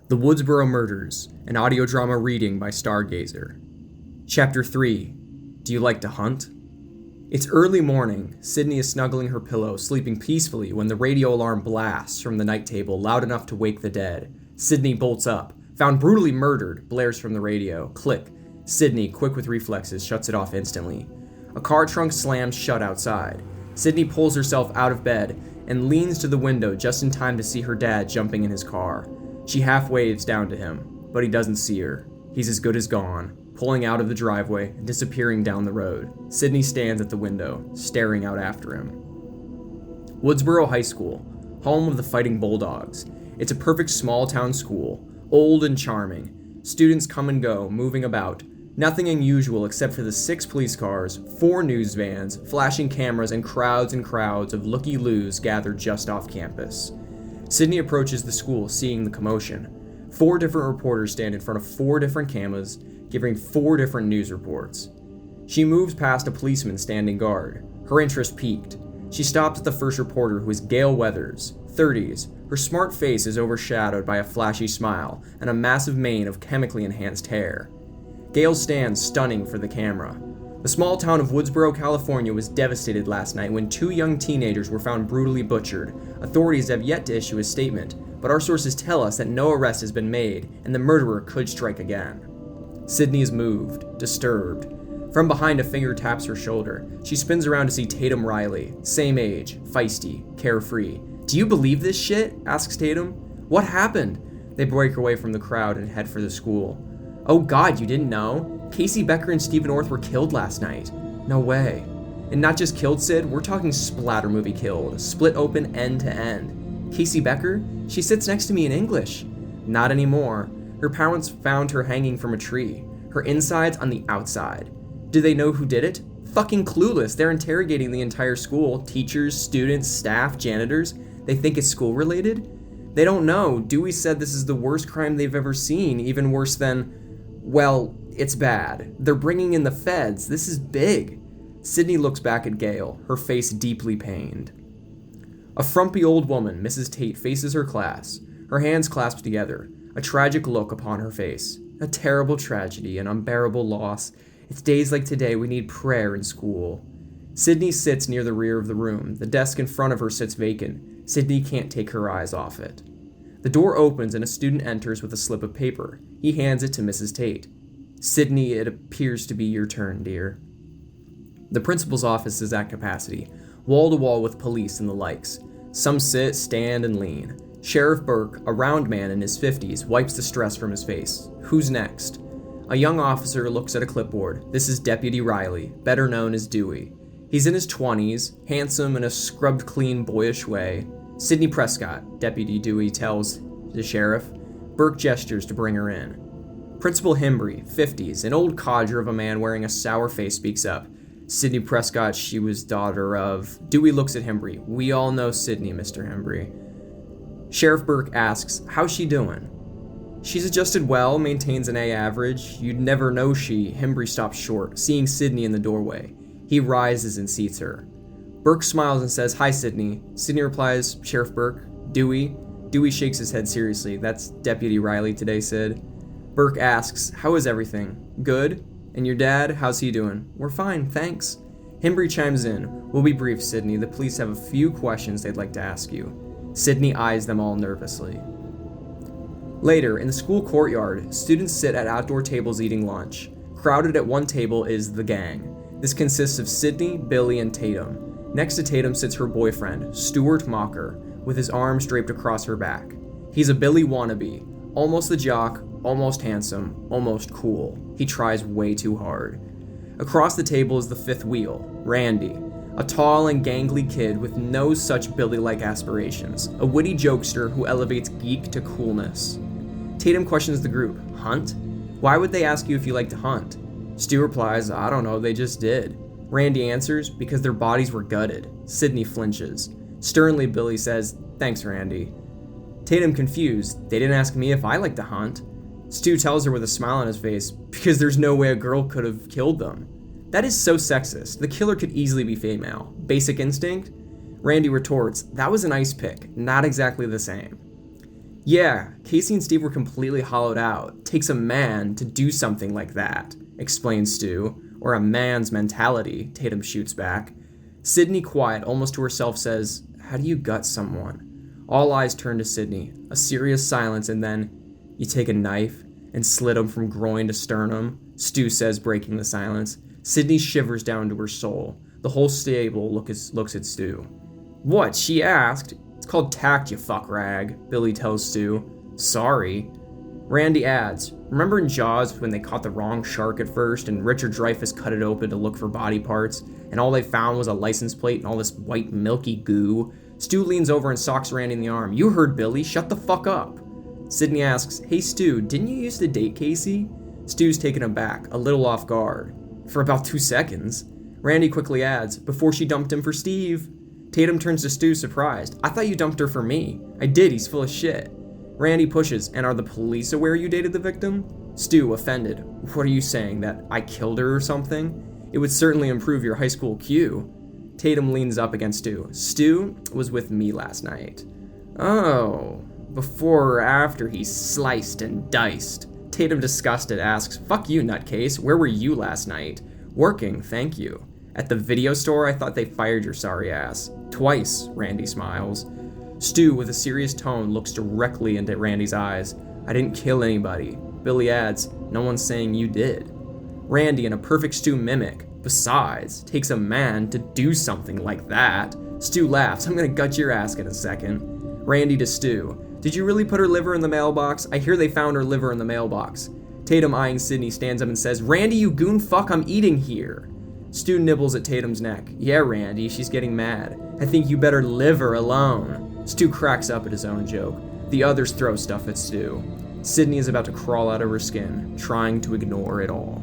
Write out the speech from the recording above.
The Woodsboro Murders, an audio drama reading by Stargazer. Chapter 3. Do you like to hunt? It's early morning. Sidney is snuggling her pillow, sleeping peacefully when the radio alarm blasts from the night table loud enough to wake the dead. Sidney bolts up. Found brutally murdered, blares from the radio. Click. Sidney, quick with reflexes, shuts it off instantly. A car trunk slams shut outside. Sidney pulls herself out of bed and leans to the window just in time to see her dad jumping in his car. She half waves down to him, but he doesn't see her. He's as good as gone, pulling out of the driveway and disappearing down the road. Sidney stands at the window, staring out after him. Woodsboro High School, home of the Fighting Bulldogs. It's a perfect small-town school, old and charming. Students come and go, moving about. Nothing unusual except for the 6 police cars, 4 news vans, flashing cameras, and crowds of looky-loos gathered just off campus. Sidney approaches the school, seeing the commotion. 4 different reporters stand in front of 4 different cameras, giving 4 different news reports. She moves past a policeman standing guard. Her interest piqued. She stops at the first reporter, who is Gail Weathers, 30s. Her smart face is overshadowed by a flashy smile and a massive mane of chemically enhanced hair. Gail stands stunning for the camera. The small town of Woodsboro, California was devastated last night when 2 young teenagers were found brutally butchered. Authorities have yet to issue a statement, but our sources tell us that no arrest has been made and the murderer could strike again. Sidney is moved, disturbed. From behind, a finger taps her shoulder. She spins around to see Tatum Riley, same age, feisty, carefree. "Do you believe this shit?" asks Tatum. "What happened?" They break away from the crowd and head for the school. "Oh God, you didn't know? Casey Becker and Stephen Orth were killed last night." "No way." "And not just killed, Sid, we're talking splatter movie killed, split open end to end." "Casey Becker? She sits next to me in English." "Not anymore. Her parents found her hanging from a tree. Her insides on the outside." "Do they know who did it?" "Fucking clueless. They're interrogating the entire school. Teachers, students, staff, janitors. They think it's school related?" "They don't know. Dewey said this is the worst crime they've ever seen, even worse than... Well, it's bad. They're bringing in the feds. This is big." Sidney looks back at Gail, her face deeply pained. A frumpy old woman, Mrs. Tate, faces her class, her hands clasped together, a tragic look upon her face. "A terrible tragedy, an unbearable loss. It's days like today we need prayer in school." Sidney sits near the rear of the room. The desk in front of her sits vacant. Sidney can't take her eyes off it. The door opens and a student enters with a slip of paper. He hands it to Mrs. Tate. "Sidney, it appears to be your turn, dear." The principal's office is at capacity, wall to wall with police and the likes. Some sit, stand, and lean. Sheriff Burke, a round man in his 50s, wipes the stress from his face. Who's next? A young officer looks at a clipboard. This is Deputy Riley, better known as Dewey. He's in his 20s, handsome in a scrubbed-clean, boyish way. "Sidney Prescott," Deputy Dewey tells the sheriff. Burke gestures to bring her in. Principal Hembry, 50s, an old codger of a man wearing a sour face, speaks up. "Sidney Prescott, she was daughter of..." Dewey looks at Hembry. "We all know Sidney, Mr. Hembry." Sheriff Burke asks, "How's she doing?" "She's adjusted well, maintains an A average. You'd never know she..." Hembry stops short, seeing Sidney in the doorway. He rises and seats her. Burke smiles and says, "Hi, Sidney." Sidney replies, "Sheriff Burke." "Dewey?" Dewey shakes his head seriously. "That's Deputy Riley today, Sid." Burke asks, "How is everything?" "Good. And your dad, how's he doing?" "We're fine, thanks." Hembry chimes in. "We'll be brief, Sidney. The police have a few questions they'd like to ask you." Sidney eyes them all nervously. Later, in the school courtyard, students sit at outdoor tables eating lunch. Crowded at one table is the gang. This consists of Sidney, Billy, and Tatum. Next to Tatum sits her boyfriend, Stuart Mocker, with his arms draped across her back. He's a Billy wannabe, almost the jock, almost handsome, almost cool. He tries way too hard. Across the table is the fifth wheel, Randy, a tall and gangly kid with no such Billy-like aspirations, a witty jokester who elevates geek to coolness. Tatum questions the group, "Hunt? Why would they ask you if you like to hunt?" Stu replies, "I don't know, they just did." Randy answers, "Because their bodies were gutted." Sidney flinches. Sternly, Billy says, "Thanks, Randy." Tatum, confused, "They didn't ask me if I like to hunt." Stu tells her with a smile on his face, "Because there's no way a girl could have killed them." "That is so sexist. The killer could easily be female. Basic instinct?" Randy retorts, "That was an ice pick, not exactly the same." Yeah, Casey and Steve were completely hollowed out. Takes a man to do something like that, explains Stu. Or a man's mentality, Tatum shoots back. Sidney, quiet, almost to herself, says, "How do you gut someone?" All eyes turn to Sidney. A serious silence, and then, "You take a knife and slit him from groin to sternum," Stu says, breaking the silence. Sidney shivers down to her soul. The whole stable looks at Stu. "What?" she asked. "It's called tact, you fuck rag," Billy tells Stu. "Sorry." Randy adds, "Remember in Jaws when they caught the wrong shark at first and Richard Dreyfuss cut it open to look for body parts and all they found was a license plate and all this white milky goo?" Stu leans over and socks Randy in the arm. "You heard Billy, shut the fuck up." Sidney asks, "Hey Stu, didn't you used to date Casey?" Stu's taken aback, a little off guard. "For about 2 seconds. Randy quickly adds, "Before she dumped him for Steve." Tatum turns to Stu, surprised. "I thought you dumped her for me." "I did, he's full of shit." Randy pushes, "And are the police aware you dated the victim?" Stu, offended, "What are you saying, that I killed her or something? It would certainly improve your high school Q." Tatum leans up against Stu. "Stu was with me last night." "Oh, before or after he sliced and diced?" Tatum, disgusted, asks, "Fuck you, nutcase. Where were you last night?" "Working, thank you." "At the video store? I thought they fired your sorry ass." "Twice," Randy smiles. Stu, with a serious tone, looks directly into Randy's eyes. "I didn't kill anybody." Billy adds, "No one's saying you did." Randy, in a perfect Stu mimic, "Besides, takes a man to do something like that." Stu laughs, "I'm gonna gut your ass in a second." Randy to Stu, "Did you really put her liver in the mailbox? I hear they found her liver in the mailbox." Tatum, eyeing Sidney, stands up and says, "Randy, you goon fuck, I'm eating here." Stu nibbles at Tatum's neck. "Yeah, Randy, she's getting mad. I think you better leave her alone." Stu cracks up at his own joke. The others throw stuff at Stu. Sidney is about to crawl out of her skin, trying to ignore it all.